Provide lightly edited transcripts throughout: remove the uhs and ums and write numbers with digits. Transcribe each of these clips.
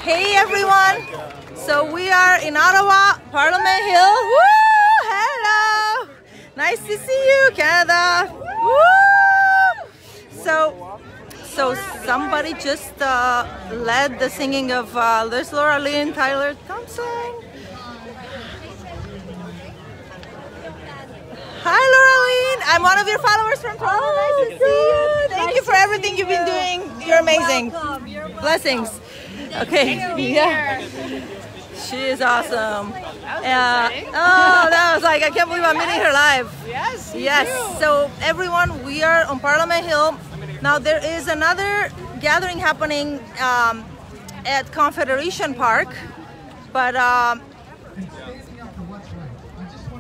Hey everyone! So we are in Ottawa, Parliament Hill. Woo! Hello! Nice to see you, Canada. Woo! So somebody just led the singing of there's Laura Lynn, Tyler Thompson. Hi Laura Lynn! I'm one of your followers from Toronto. Nice to see you. Thank you for everything you've been doing. You're amazing. Blessings. Okay. Yeah. She is awesome. Oh, that was like, I can't believe I'm meeting her live. Yes. Yes. So everyone, we are on Parliament Hill. Now there is another gathering happening at Confederation Park, but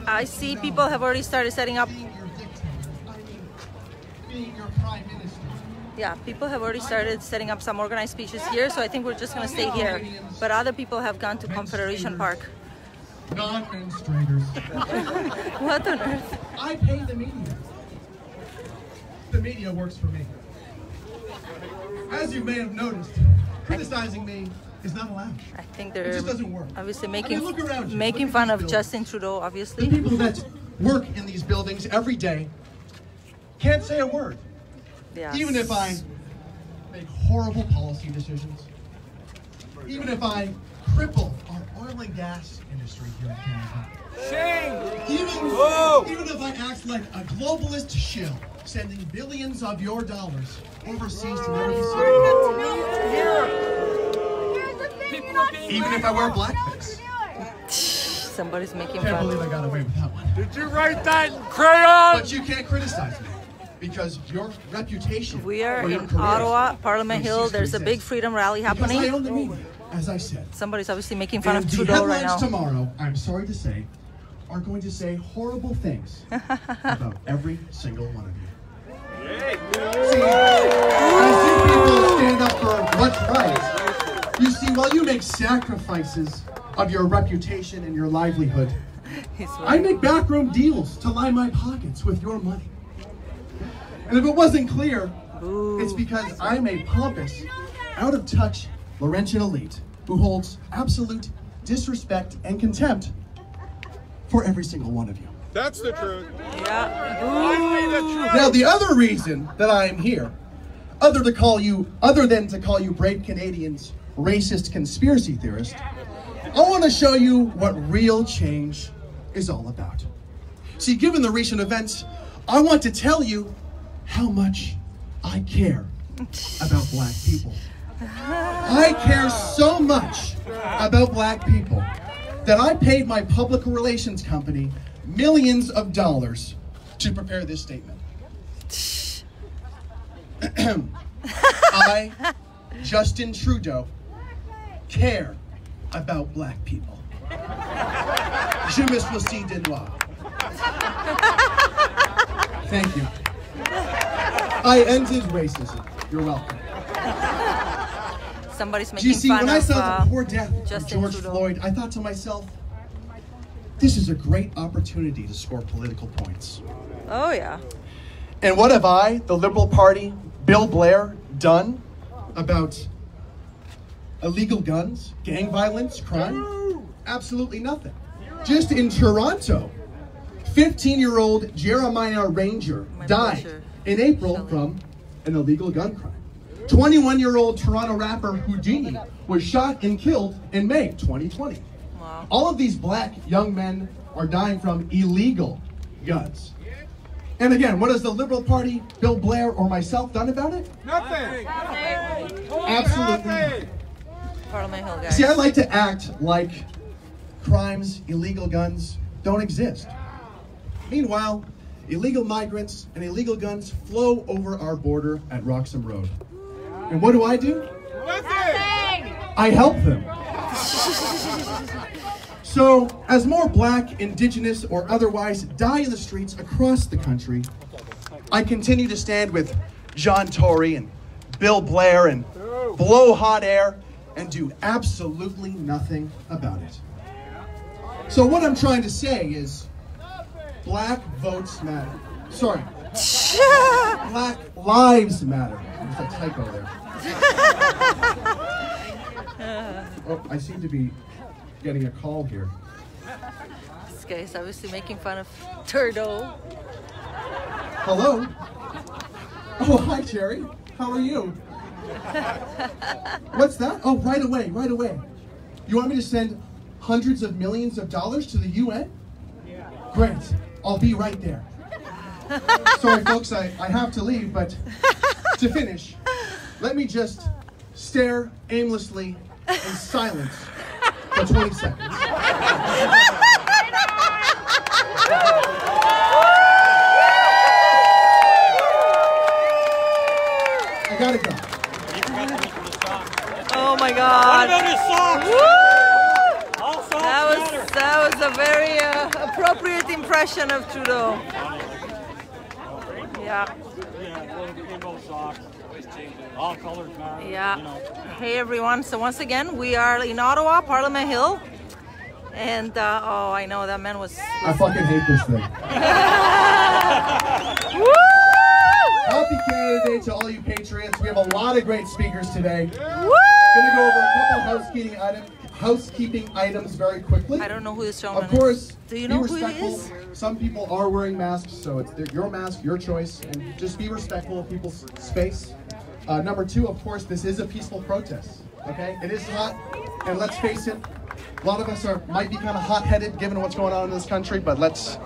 I see people have already started setting up. Yeah, people have already started setting up some organized speeches here, so I think we're just going to stay here. But other people have gone to Confederation Park. Non-administrators. What on earth? I pay the media. The media works for me. As you may have noticed, criticizing me is not allowed. I think It they're just doesn't work. obviously Look around you. making Look at fun these of buildings. Justin Trudeau, obviously. The people that work in these buildings every day can't say a word. Yes. Even if I make horrible policy decisions, even if I cripple our oil and gas industry here in Canada, even if I act like a globalist shill, sending billions of your dollars overseas to never be seen, even if I wear blackface. Somebody's making Can't fun. believe I got away with that one. Did you write that in crayon? But you can't criticize me because your reputation. We are or your in career Ottawa, Parliament will Hill. cease to There's a big exist. freedom rally Because happening. I own the media, as I said. Somebody's obviously making fun And of the Trudeau right headlines now. tomorrow, I'm sorry to say, are going to say horrible things about every single one of you. See, as you people stand up for what's right, you see, while you make sacrifices of your reputation and your livelihood, I make backroom deals to line my pockets with your money. And if it wasn't clear, it's because I'm a pompous, out-of-touch Laurentian elite who holds absolute disrespect and contempt for every single one of you. That's the truth. Yeah. Only the truth. Now, the other reason that I am here, other than to call you brave Canadians racist conspiracy theorists, I want to show you what real change is all about. See, given the recent events, I want to tell you how much I care about black people. I care so much about black people that I paid my public relations company millions of dollars to prepare this statement. I, Justin Trudeau, care about black people. Je me suis de noir. Thank you. I ended racism. You're welcome. Somebody's Do making you see, fun when I of saw the poor death of Justin George Trudeau. Floyd, I thought to myself, this is a great opportunity to score political points. Oh yeah. And what have I, the Liberal Party, Bill Blair, done about illegal guns, gang violence, crime? Absolutely nothing. Just in Toronto, 15-year-old Jeremiah Ranger died in April from an illegal gun crime. 21-year-old Toronto rapper Houdini was shot and killed in May 2020. Wow. All of these black young men are dying from illegal guns. And again, what has the Liberal Party, Bill Blair, or myself done about it? Nothing. Absolutely nothing. Parliament Hill, guys. See, I like to act like crimes, illegal guns don't exist. Meanwhile, illegal migrants and illegal guns flow over our border at Roxham Road. And what do? Nothing. I help them. So, as more black, indigenous, or otherwise die in the streets across the country, I continue to stand with John Tory and Bill Blair and blow hot air and do absolutely nothing about it. So what I'm trying to say is, black votes matter. Sorry. Black lives matter. There's a typo there. Oh, I seem to be getting a call here. This guy is obviously making fun of Trudeau. Hello? Oh, hi, Jerry. How are you? What's that? Oh, right away, right away. You want me to send hundreds of millions of dollars to the UN? Yeah. Great. I'll be right there. Sorry, folks, I have to leave, but to finish, let me just stare aimlessly in silence for 20 seconds. I gotta go. Oh my God! What about his socks? Woo! All socks matter. That was a very appropriate impression of Trudeau. Yeah. Yeah, rainbow socks. All colors matter. Yeah. You know. Hey everyone. So once again, we are in Ottawa, Parliament Hill, and oh, I know that man was. I fucking hate this thing. Woo! Happy Canada Day to all you patriots. We have a lot of great speakers today. Woo! Gonna go over a couple housekeeping items very quickly. I don't know who this gentleman Of course, is. Do you know be who he respectful. is? Some people are wearing masks, so it's your mask, your choice, and just be respectful of people's space. Number two, of course, this is a peaceful protest. Okay, it is hot, and let's face it, a lot of us might be kind of hot-headed given what's going on in this country. But let's,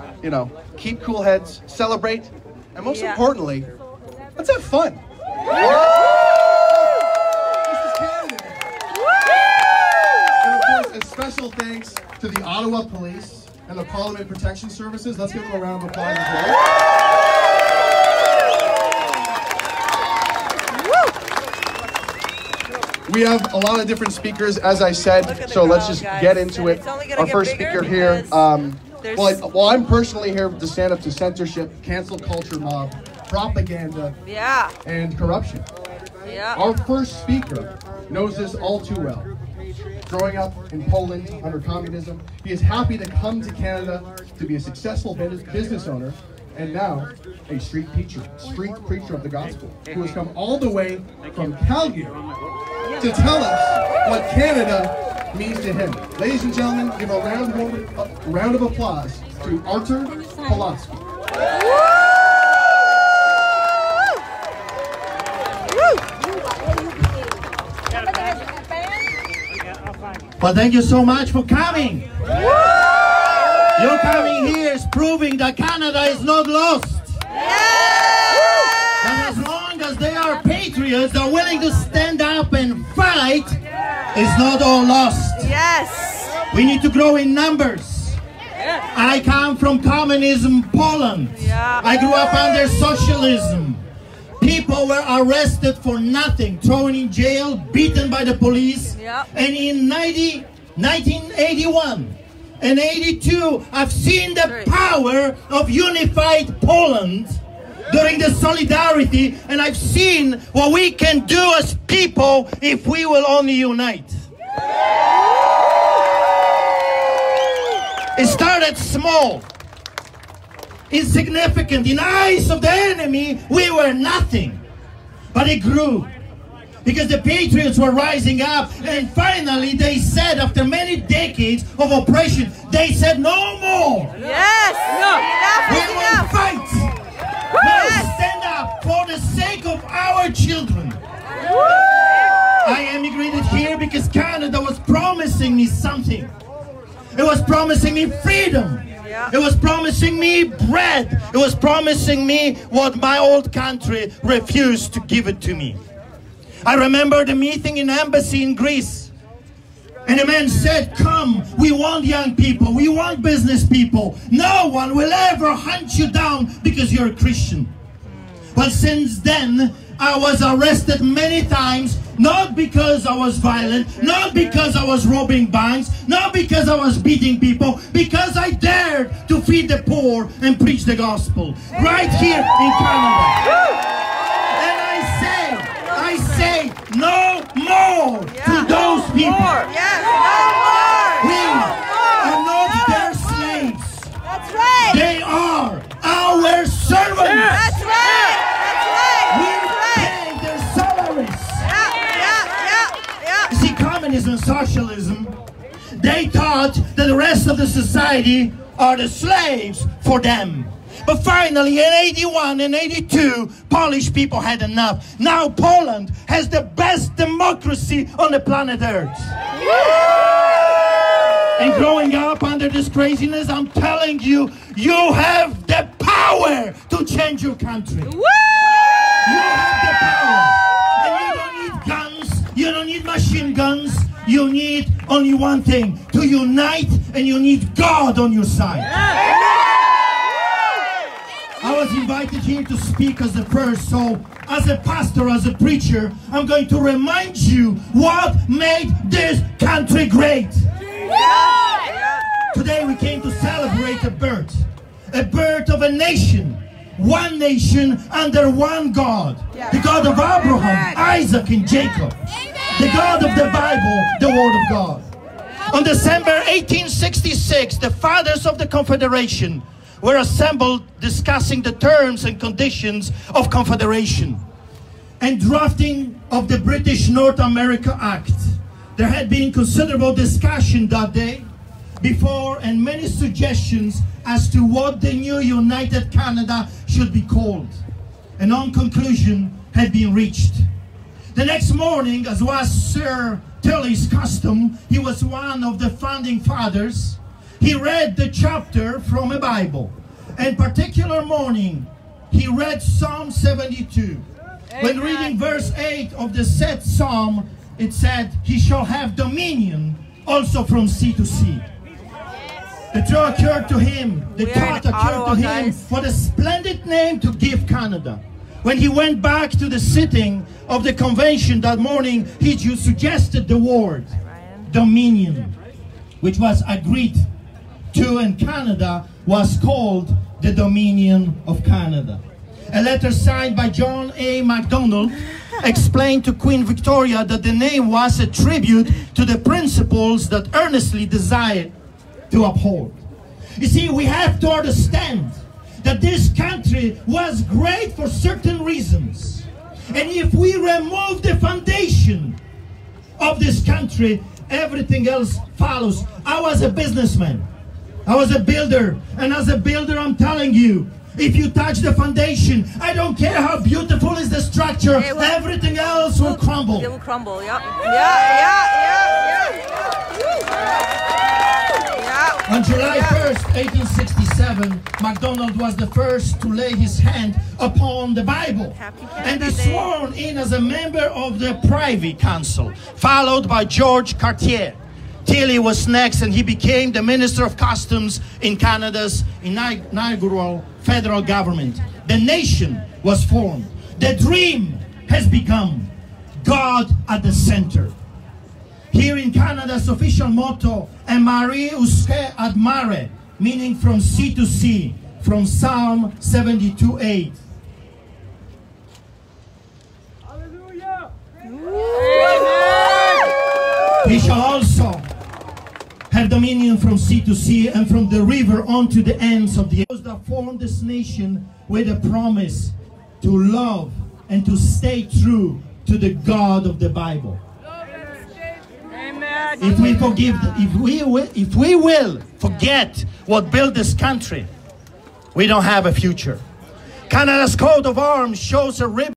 keep cool heads, celebrate, and most importantly, let's have fun. This is Canada Day. And of course, a special thanks to the Ottawa Police and the Parliament Protection Services. Let's give them a round of applause as well. We have a lot of different speakers, as I said, so let's just get into it. Our first speaker here, well, I'm personally here to stand up to censorship, cancel culture mob, propaganda, and corruption. Our first speaker knows this all too well. Growing up in Poland under communism, he is happy to come to Canada to be a successful business owner, and now a street preacher of the gospel, who has come all the way from Calgary to tell us what Canada means to him. Ladies and gentlemen, give a round of applause to Arthur Polanski. Well, thank you so much for coming. Your coming here is proving that Canada is not lost. And as long as they are patriots, they're willing to stand up and fight, it's not all lost. Yes. We need to grow in numbers. I come from communism, Poland. I grew up under socialism. People were arrested for nothing, thrown in jail, beaten by the police. And in 1981 and 82, I've seen the power of unified Poland during the solidarity, and I've seen what we can do as people if we will only unite. It started small, insignificant. In the eyes of the enemy, we were nothing. But it grew. Because the patriots were rising up, and finally they said, after many decades of oppression, they said, no more. Yes. We will fight. We will stand up for the sake of our children. I emigrated here because Canada was promising me something. It was promising me freedom. It was promising me bread. It was promising me what my old country refused to give it to me. I remember the meeting in embassy in Greece. And the man said, come, we want young people, we want business people. No one will ever hunt you down because you're a Christian. But since then, I was arrested many times, not because I was violent, not because I was robbing banks, not because I was beating people, because I dared to feed the poor and preach the gospel right here in Canada. And I say no more to those people. We are not their slaves. That's right. They are our servants. That's right. We pay their salaries. See, communism and socialism, they thought that the rest of the society are the slaves for them. But finally, in 81 and 82, Polish people had enough. Now Poland has the best democracy on the planet Earth. And growing up under this craziness, I'm telling you, you have the power to change your country. You have the power. And you don't need guns, you don't need machine guns, you need only one thing, to unite, and you need God on your side. I was invited here to speak as the first, so as a pastor, as a preacher, I'm going to remind you what made this country great. Today we came to celebrate a birth of a nation under one God, the God of Abraham, Isaac, and Jacob, the God of the Bible, the Word of God. On December 1866, the fathers of the Confederation were assembled discussing the terms and conditions of Confederation and drafting of the British North America Act. There had been considerable discussion that day before and many suggestions as to what the new United Canada should be called. And no conclusion had been reached. The next morning, as was Sir Tully's custom, he was one of the founding fathers. He read the chapter from a Bible. And particular morning, he read Psalm 72. When reading verse 8 of the said psalm, it said, "He shall have dominion also from sea to sea." The thought occurred to him, what a splendid name to give Canada. When he went back to the sitting of the convention that morning, he suggested the word dominion, which was agreed to, and Canada was called the Dominion of Canada. A letter signed by John A. Macdonald explained to Queen Victoria that the name was a tribute to the principles that earnestly desired to uphold. You see, we have to understand that this country was great for certain reasons. And if we remove the foundation of this country, everything else follows. I was a businessman. I was a builder. And as a builder, I'm telling you, if you touch the foundation, I don't care how beautiful is the structure, everything else will crumble. It will crumble, yeah. On July 1st, 1867, MacDonald was the first to lay his hand upon the Bible and be sworn in as a member of the Privy Council, followed by George Cartier. Tilly was next, and he became the Minister of Customs in Canada's inaugural federal government. The nation was formed. The dream has become God at the center. Here in Canada's official motto, "Amare usque ad mare," meaning from sea to sea, from Psalm 72:8. Hallelujah! He shall also have dominion from sea to sea and from the river unto the ends of the earth. Those that formed this nation with a promise to love and to stay true to the God of the Bible. If we will forget what built this country, we don't have a future. Canada's coat of arms shows a ribbon